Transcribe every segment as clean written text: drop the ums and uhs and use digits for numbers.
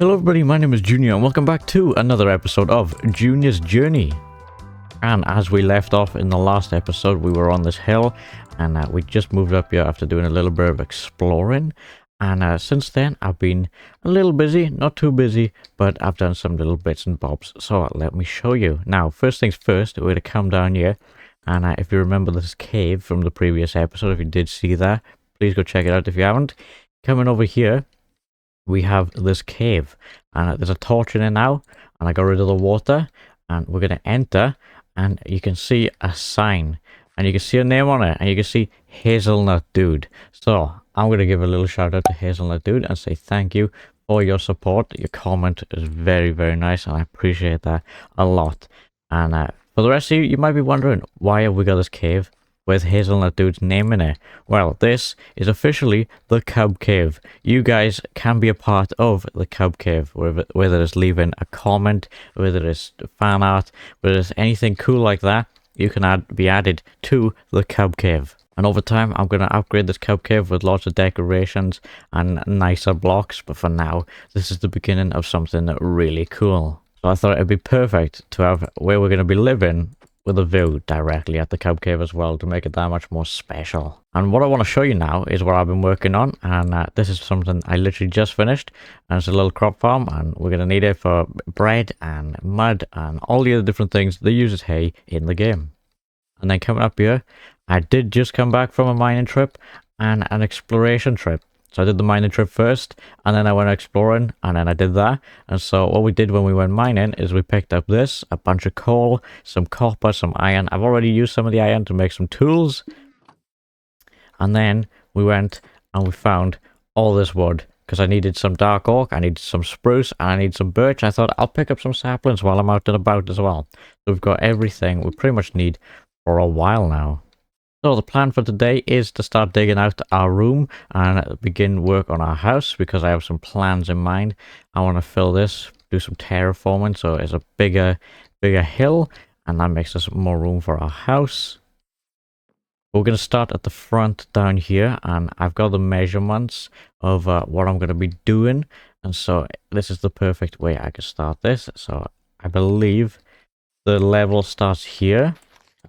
Hello everybody, my name is Junior and welcome back to another episode of Junior's Journey. And as we left off in the last episode, we were on this hill and we just moved up here after doing a little bit of exploring. And since then, I've been a little busy, not too busy, but I've done some little bits and bobs. So let me show you. Now, first things first, we're going to come down here. And if you remember this cave from the previous episode, if you did see that, please go check it out if you haven't. Coming over here, we have this cave and there's a torch in it now, and I got rid of the water, and we're going to enter, and you can see a sign and you can see a name on it, and you can see Hazelnut Dude. So I'm going to give a little shout out to Hazelnut Dude and say thank you for your support. Your comment is very nice and I appreciate that a lot. And for the rest of you, you might be wondering, why have we got this cave with Hazelnut Dude's name in it? Well, this is officially the Cub Cave. You guys can be a part of the Cub Cave, whether it's leaving a comment, whether it's fan art, whether it's anything cool like that, you can be added to the Cub Cave. And over time, I'm going to upgrade this Cub Cave with lots of decorations and nicer blocks, but for now, this is the beginning of something really cool. So I thought it'd be perfect to have where we're going to be living with a view directly at the Cub Cave as well, to make it that much more special. And what I want to show you now is what I've been working on, and this is something I literally just finished, and it's a little crop farm, and we're going to need it for bread and mud and all the other different things they use as hay in the game. And then coming up here, I did just come back from a mining trip and an exploration trip. So I did the mining trip first, and then I went exploring, and then I did that. And so what we did when we went mining is we picked up this, a bunch of coal, some copper, some iron. I've already used some of the iron to make some tools. And then we went and we found all this wood, because I needed some dark oak, I needed some spruce, and I need some birch. I thought I'll pick up some saplings while I'm out and about as well. So we've got everything we pretty much need for a while now. So the plan for today is to start digging out our room and begin work on our house, because I have some plans in mind. I want to fill this, do some terraforming, so it's a bigger hill, and that makes us more room for our house. We're going to start at the front down here, and I've got the measurements of what I'm going to be doing, and so this is the perfect way I can start this. So I believe the level starts here.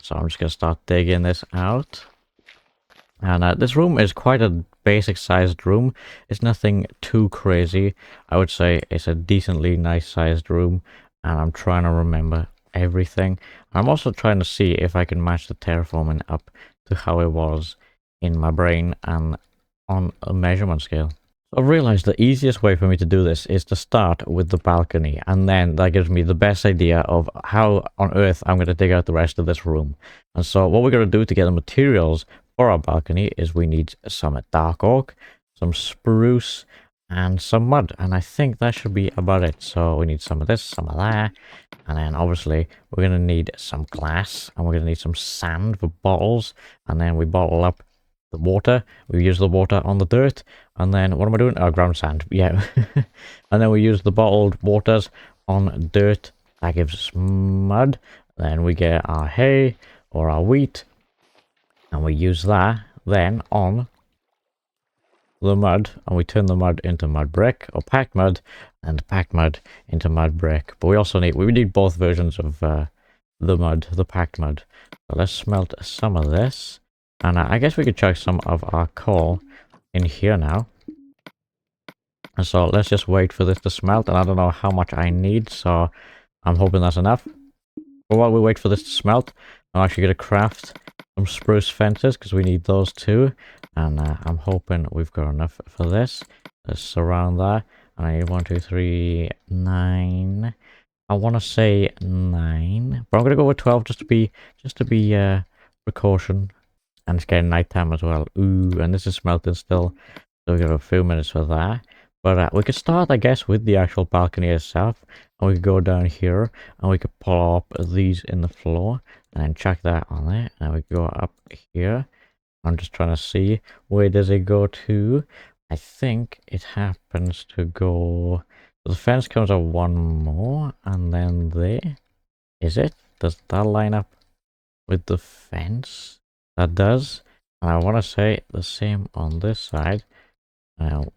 So I'm just going to start digging this out. And this room is quite a basic sized room. It's nothing too crazy. I would say it's a decently nice sized room. And I'm trying to remember everything. I'm also trying to see if I can match the terraforming up to how it was in my brain and on a measurement scale. I've realized the easiest way for me to do this is to start with the balcony, and then that gives me the best idea of how on earth I'm going to dig out the rest of this room. And so what we're going to do to get the materials for our balcony is we need some dark oak, some spruce, and some mud, and I think that should be about it. So we need some of this, some of that, and then obviously we're going to need some glass, and we're going to need some sand for bottles, and then we bottle up the water. We use the water on the dirt, and then what am I doing? Oh, ground sand, yeah. And then we use the bottled waters on dirt. That gives us mud. Then we get our hay or our wheat, and we use that then on the mud, and we turn the mud into mud brick, or packed mud, and packed mud into mud brick. But we also need both versions of the mud, the packed mud. So let's smelt some of this. And I guess we could chuck some of our coal in here now. And so let's just wait for this to smelt. And I don't know how much I need, so I'm hoping that's enough. But while we wait for this to smelt, I'm actually going to craft some spruce fences, because we need those too. And I'm hoping we've got enough for this. Let's surround that. And I need 1, 2, 3, 9. I want to say 9, but I'm going to go with 12 just to be precaution. And it's getting nighttime as well. Ooh, and this is smelting still. So we've got a few minutes for that. But we could start, I guess, with the actual balcony itself. And we could go down here, and we could pull up these in the floor. And then chuck that on there. And we go up here. I'm just trying to see, where does it go to? I think it happens to go... The fence comes up one more, and then there. Is it? Does that line up with the fence? That does. And I want to say the same on this side. 1,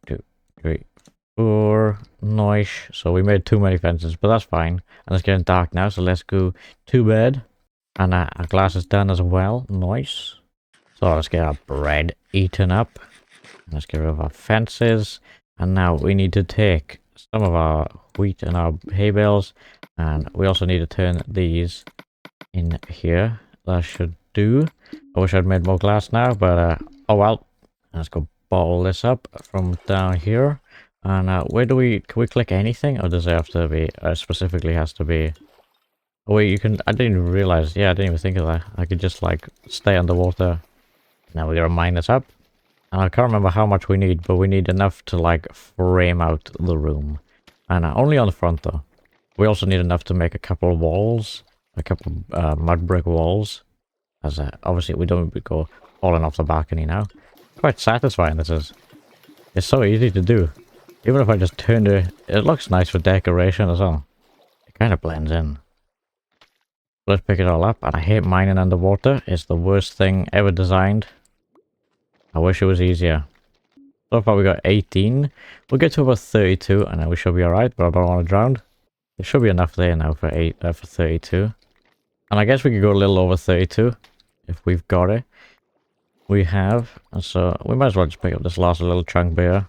2, 3, Nice. So we made too many fences, but that's fine. And it's getting dark now, so let's go to bed. And our glass is done as well. Nice. So let's get our bread eaten up. Let's get rid of our fences. And now we need to take some of our wheat and our hay bales. And we also need to turn these in here. That should do. I wish I'd made more glass now, but oh well. Let's go bottle this up from down here. And where do can we click anything? Or does it have to be, specifically has to be... Oh wait, you can, I didn't even realize, yeah, I didn't even think of that. I could just like stay underwater. Now we gotta mine this up. And I can't remember how much we need, but we need enough to like frame out the room. And only on the front though. We also need enough to make a couple of walls. A couple of mud brick walls. As obviously we don't go falling off the balcony now. Quite satisfying this is. It's so easy to do. Even if I just turn it looks nice for decoration as well. It kind of blends in. Let's pick it all up. And I hate mining underwater. It's the worst thing ever designed. I wish it was easier. So far we got 18. We'll get to about 32 and then we should be alright, but I don't want to drown. There should be enough there now for 32. And I guess we could go a little over 32 if we've got it. We have. And so we might as well just pick up this last little chunk here.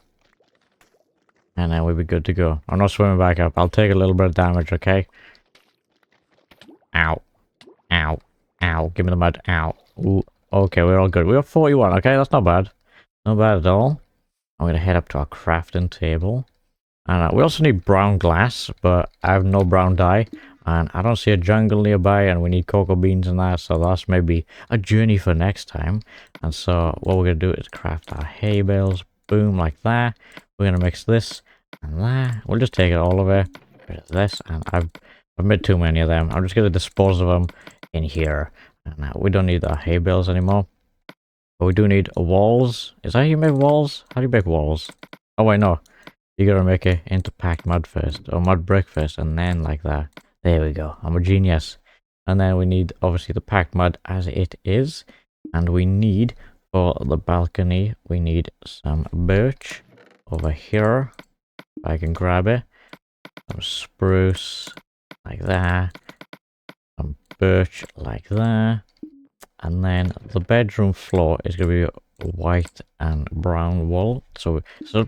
And then we'll be good to go. I'm not swimming back up. I'll take a little bit of damage, okay? Ow. Ow. Ow. Give me the mud. Ow. Ooh. Okay, we're all good. We have 41. Okay, that's not bad. Not bad at all. I'm going to head up to our crafting table. And we also need brown glass, but I have no brown dye. And I don't see a jungle nearby, and we need cocoa beans and that, so that's maybe a journey for next time. And so what we're going to do is craft our hay bales. Boom, like that. We're going to mix this and that. We'll just take it all of it. Rid of this, and I've made too many of them. I'm just going to dispose of them in here. And we don't need our hay bales anymore. But we do need walls. Is that how you make walls? How do you make walls? Oh wait, no. You gotta make it into packed mud first. Or mud brick first. And then like that. There we go. I'm a genius. And then we need obviously the packed mud as it is. And we need for the balcony. We need some birch over here. If I can grab it. Some spruce. Like that. Some birch like that. And then the bedroom floor is going to be white and brown wool. So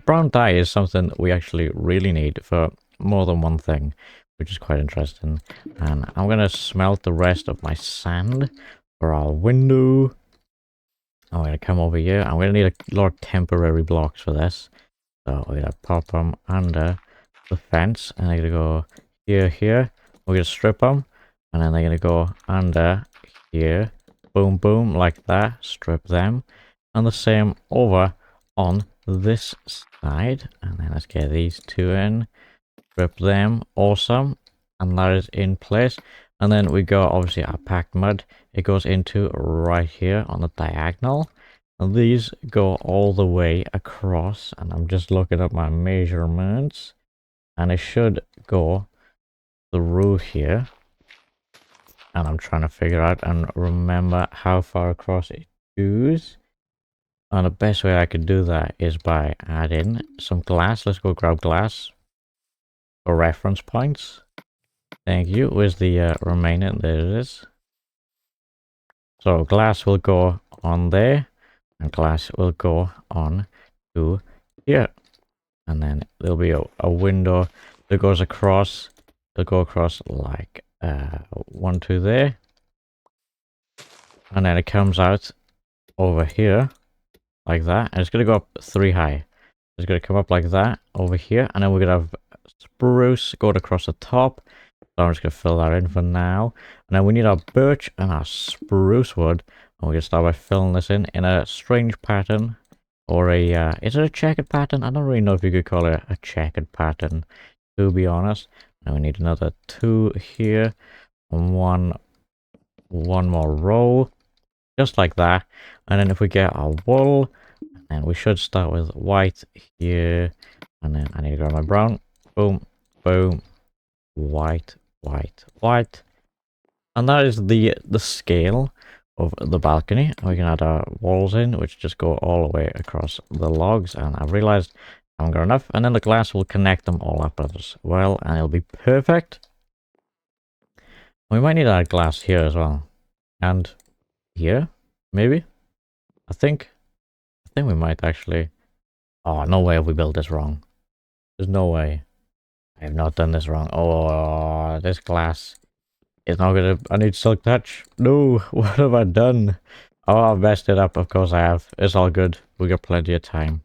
brown dye is something that we actually really need for more than one thing, which is quite interesting. And I'm going to smelt the rest of my sand for our window. I'm going to come over here. I'm going to need a lot of temporary blocks for this. So we're going to pop them under the fence. And they're going to go here. We're going to strip them. And then they're going to go under here. Boom, boom, like that. Strip them. And the same over on this side. And then let's get these two in. Strip them. Awesome. And that is in place. And then we go, obviously, our packed mud. It goes into right here on the diagonal. And these go all the way across. And I'm just looking at my measurements. And it should go through here. And I'm trying to figure out and remember how far across it goes. And the best way I could do that is by adding some glass. Let's go grab glass for reference points. Thank you. Where's the remaining? There it is. So glass will go on there. And glass will go on to here. And then there'll be a window that goes across. It'll go across like 1, 2 there. And then it comes out over here like that. And it's going to go up 3 high. It's going to come up like that over here. And then we're going to have spruce going across the top. So I'm just going to fill that in for now. And then we need our birch and our spruce wood. And we're going to start by filling this in a strange pattern. Or a, is it a checkered pattern? I don't really know if you could call it a checkered pattern, to be honest. Now we need another 2 here. And one more row. Just like that. And then if we get our wool, and we should start with white here. And then I need to grab my brown. Boom, boom, white, white, white. And that is the scale of the balcony. We can add our walls in, which just go all the way across the logs. And I realized Haven't got enough. And then the glass will connect them all up as well, and it'll be perfect. We might need to add glass here as well. And here, maybe? I think we might actually. Oh, no way have we built this wrong. There's no way. I have not done this wrong. Oh, this glass is not gonna. I need silk touch. No, what have I done? Oh, I've messed it up. Of course I have. It's all good. We got plenty of time.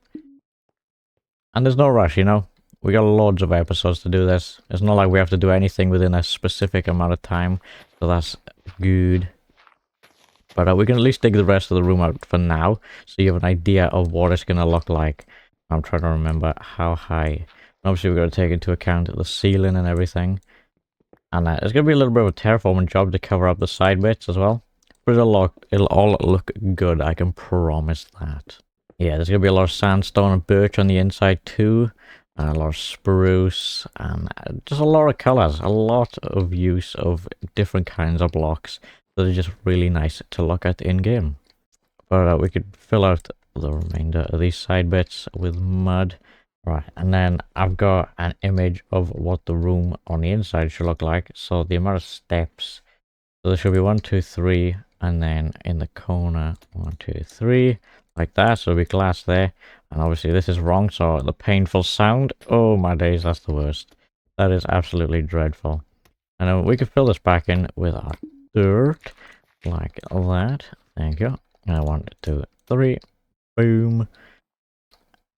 And there's no rush, you know? We got loads of episodes to do this. It's not like we have to do anything within a specific amount of time. So that's good. But we can at least dig the rest of the room out for now. So you have an idea of what it's going to look like. I'm trying to remember how high. Obviously, we've got to take into account the ceiling and everything. And it's going to be a little bit of a terraforming job to cover up the side bits as well. But it'll all look good, I can promise that. Yeah, there's going to be a lot of sandstone and birch on the inside too. And a lot of spruce. And just a lot of colours. A lot of use of different kinds of blocks that are just really nice to look at in-game. But we could fill out the remainder of these side bits with mud. Right, and then I've got an image of what the room on the inside should look like. So the amount of steps. So there should be 1, 2, 3, and then in the corner 1, 2, 3, like that. So there'll be glass there. And obviously this is wrong, so the painful sound. Oh my days, that's the worst. That is absolutely dreadful. And then we could fill this back in with our dirt, like that. Thank you. And I 1, 2, 3, boom.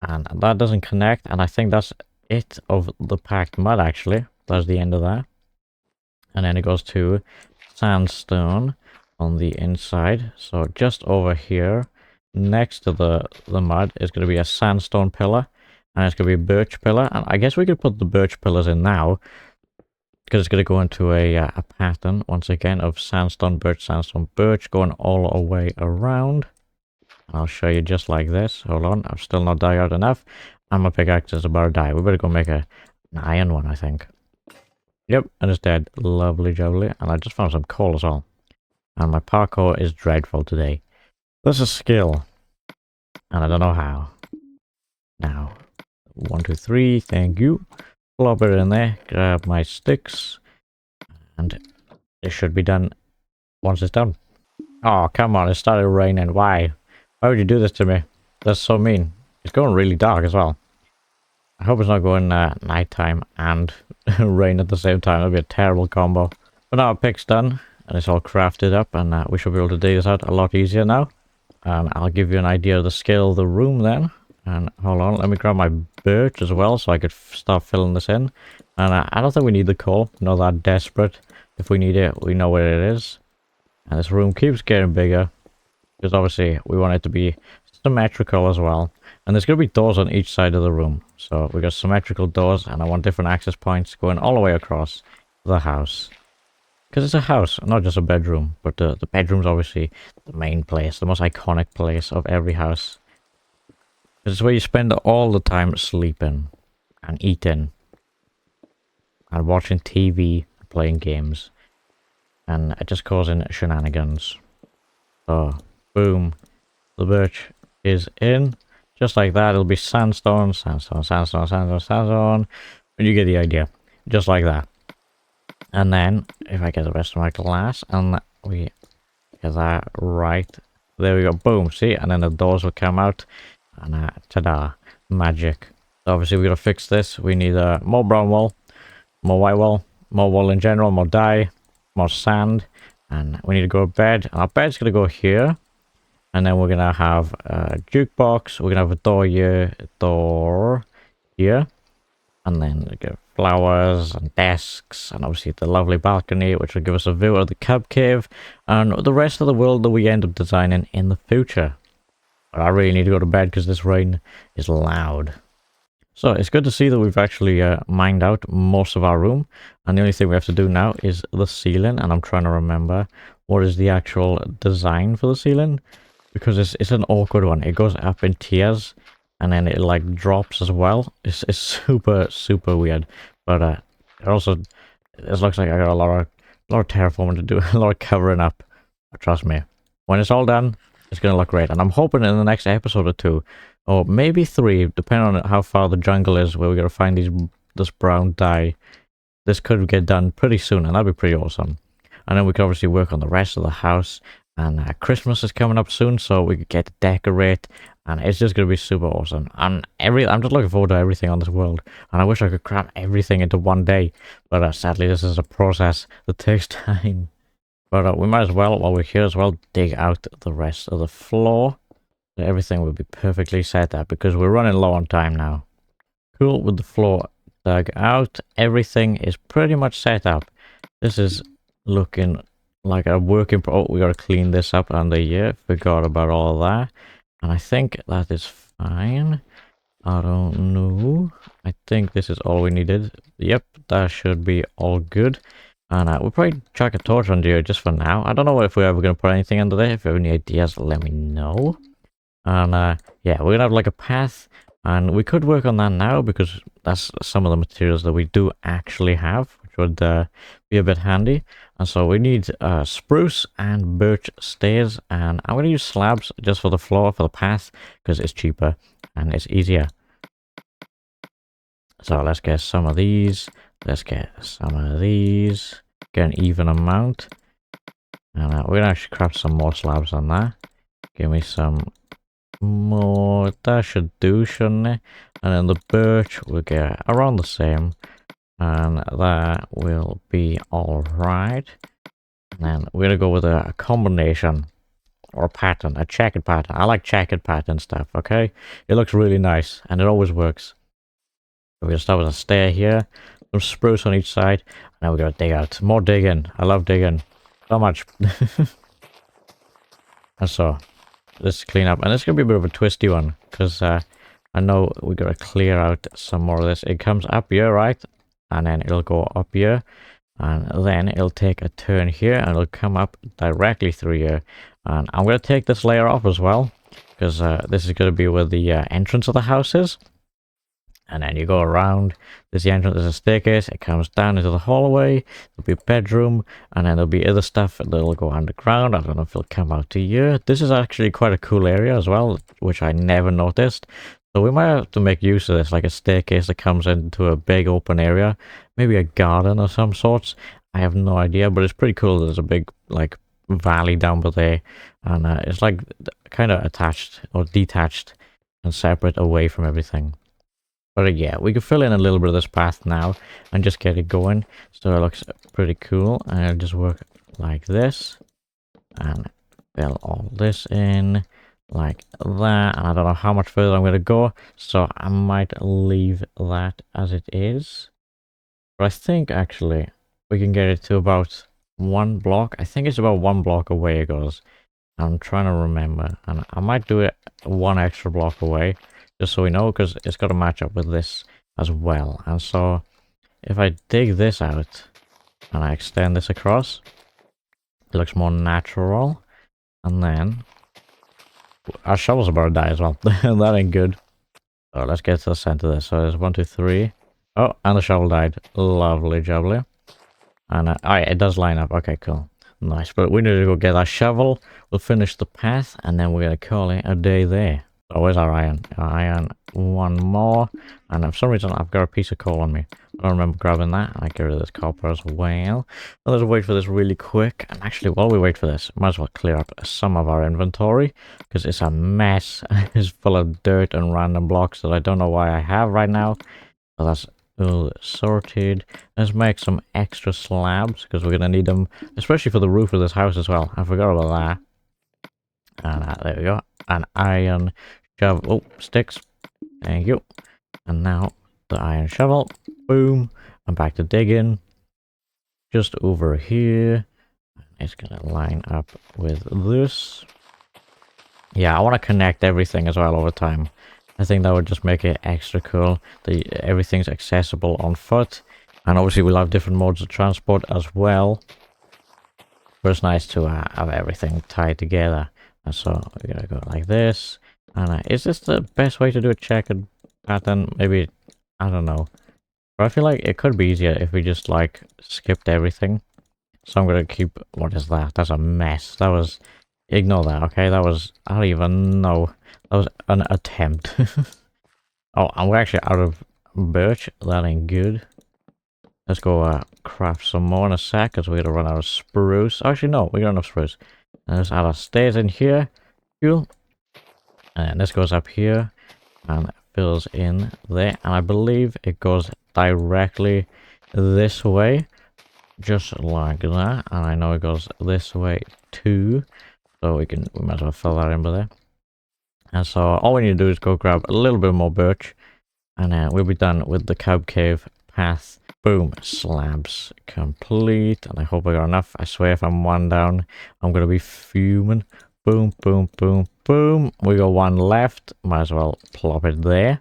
And that doesn't connect, and I think that's it of the packed mud, actually. That's the end of that. And then it goes to sandstone on the inside. So just over here, next to the mud, is going to be a sandstone pillar. And it's going to be a birch pillar. And I guess we could put the birch pillars in now, because it's going to go into a pattern, once again, of sandstone, birch, going all the way around. I'll show you just like this. Hold on, I've still not died out enough. And my pickaxe is about to die. We better go make an iron one, I think. Yep, and it's dead. Lovely jubbly. And I just found some coal as well. And my parkour is dreadful today. This is skill. And I don't know how. Now, 1, 2, 3, thank you. Plop it in there, grab my sticks. And it should be done once it's done. Oh, come on, it started raining. Why? Why would you do this to me? That's so mean. It's going really dark as well. I hope it's not going nighttime and rain at the same time. That'd be a terrible combo. But now our pick's done and it's all crafted up, and we should be able to dig this out a lot easier now. And I'll give you an idea of the scale of the room then. And hold on, let me grab my birch as well so I could start filling this in. And I don't think we need the coal. Not that desperate. If we need it, we know where it is. And this room keeps getting bigger. Because obviously we want it to be symmetrical as well. And there's going to be doors on each side of the room. So we got symmetrical doors, and I want different access points going all the way across the house. Because it's a house, not just a bedroom. But the bedroom's obviously the main place, the most iconic place of every house. It's where you spend all the time sleeping and eating and watching TV, playing games, and just causing shenanigans. So, boom, the birch is in, just like that. It'll be sandstone, sandstone, sandstone, sandstone, sandstone. But you get the idea, just like that. And then, if I get the rest of my glass, and we get that right, there we go, boom, see? And then the doors will come out. And ta-da, magic. So obviously we gotta fix this. We need more brown wool, more white wool, more wool in general, more dye, more sand, and we need to go to bed. And our bed's gonna go here, and then we're gonna have a jukebox. We're gonna have a door here, and then we get flowers and desks, and obviously the lovely balcony, which will give us a view of the cub cave and the rest of the world that we end up designing in the future. But I really need to go to bed because this rain is loud. So it's good to see that we've actually mined out most of our room. And the only thing we have to do now is the ceiling. And I'm trying to remember what is the actual design for the ceiling. Because it's an awkward one. It goes up in tiers. And then it like drops as well. It's super, super weird. But it also, it looks like I got a lot of terraforming to do. A lot of covering up. But trust me, when it's all done, it's going to look great. And I'm hoping in the next episode or two, or maybe 3, depending on how far the jungle is where we gotta find this brown dye. This could get done pretty soon, and that'd be pretty awesome. And then we could obviously work on the rest of the house. And Christmas is coming up soon, so we could get to decorate. And it's just going to be super awesome. And I'm just looking forward to everything on this world. And I wish I could cram everything into one day. But sadly, this is a process that takes time. But we might as well, while we're here as well, dig out the rest of the floor. So everything will be perfectly set up, because we're running low on time now. Cool, with the floor dug out, everything is pretty much set up. This is looking like a working oh, we gotta clean this up under here. Forgot about all that. And I think that is fine. I don't know. I think this is all we needed. Yep, that should be all good. And we'll probably chuck a torch under here just for now. I don't know if we're ever gonna put anything under there. If you have any ideas, let me know. And yeah, we're gonna have like a path. And we could work on that now, because that's some of the materials that we do actually have, which would be a bit handy. And so we need spruce and birch stairs, and I'm going to use slabs just for the floor, for the path, because it's cheaper and it's easier. So let's get some of these, let's get some of these, get an even amount. And we're going to actually craft some more slabs on that. Give me some more, that should do, shouldn't it? And then the birch will get around the same, and that will be all right. And then we're gonna go with a combination or a pattern, a checkered pattern. I like checkered pattern stuff. Okay, it looks really nice and it always works. So we're gonna start with a stair here, some spruce on each side, and then we're gonna dig out more digging. I love digging so much. And so let's clean up, and it's gonna be a bit of a twisty one, because I know we gotta clear out some more of this. It comes up here, right? And then it'll go up here, and then it'll take a turn here, and it'll come up directly through here. And I'm gonna take this layer off as well, because this is gonna be where the entrance of the house is. And then you go around, there's the entrance, there's a staircase, it comes down into the hallway, there'll be a bedroom, and then there'll be other stuff that'll go underground. I don't know if it'll come out to here. This is actually quite a cool area as well, which I never noticed. So we might have to make use of this, like a staircase that comes into a big open area, maybe a garden of some sorts. I have no idea, but it's pretty cool. There's a big, like, valley down by there, and it's like kind of attached or detached and separate away from everything. But yeah, we can fill in a little bit of this path now and just get it going. So it looks pretty cool. And I'll just work like this and fill all this in like that. And I don't know how much further I'm going to go, so I might leave that as it is. But I think actually we can get it to about 1 block. I think it's about 1 block away it goes. I'm trying to remember, and I might do it 1 extra block away, just so we know, because it's got to match up with this as well. And so if I dig this out and I extend this across, it looks more natural. And then our shovel's about to die as well. That ain't good. So let's get to the center of this. So there's 1, 2, 3. Oh, and the shovel died. Lovely jubbly. And alright, it does line up. Okay, cool. Nice. But we need to go get our shovel. We'll finish the path, and then we're going to call it a day there. Oh, where's our iron? Iron, 1 more. And for some reason, I've got a piece of coal on me. I don't remember grabbing that. I get rid of this copper as well. Let's wait for this really quick. And actually, while we wait for this, might as well clear up some of our inventory, because it's a mess. It's full of dirt and random blocks that I don't know why I have right now. So that's all sorted. Let's make some extra slabs, because we're going to need them, especially for the roof of this house as well. I forgot about that. And there we go. An iron shovel. Oh, sticks. Thank you. And now the iron shovel. Boom. I'm back to digging. Just over here. It's going to line up with this. Yeah, I want to connect everything as well over time. I think that would just make it extra cool. Everything's accessible on foot. And obviously we'll have different modes of transport as well. But it's nice to have everything tied together. And so we're gonna go like this. And is this the best way to do a checkered pattern? Maybe, I don't know. But I feel like it could be easier if we just like skipped everything. So I'm gonna keep, what is that? That's a mess. That was, ignore that, okay? That was, I don't even know. That was an attempt. Oh, and we're actually out of birch. That ain't good. Let's go craft some more in a sec, because we're gonna run out of spruce. Actually, no, we got enough spruce. And let's add our stairs in here. Cool. And this goes up here and fills in there. And I believe it goes directly this way. Just like that. And I know it goes this way too. So we might as well fill that in by there. And so all we need to do is go grab a little bit more birch. And we'll be done with the cub cave path. Boom. Slabs complete. And I hope I got enough. I swear if I'm one down, I'm going to be fuming. Boom, boom, boom, boom. We got one left. Might as well plop it there.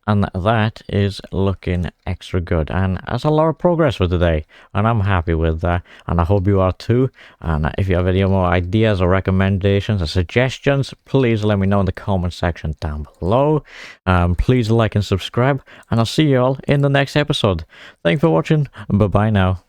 And that is looking extra good. And that's a lot of progress for today. And I'm happy with that. And I hope you are too. And if you have any more ideas or recommendations or suggestions, please let me know in the comment section down below. Please like and subscribe. And I'll see you all in the next episode. Thanks for watching. Bye-bye now.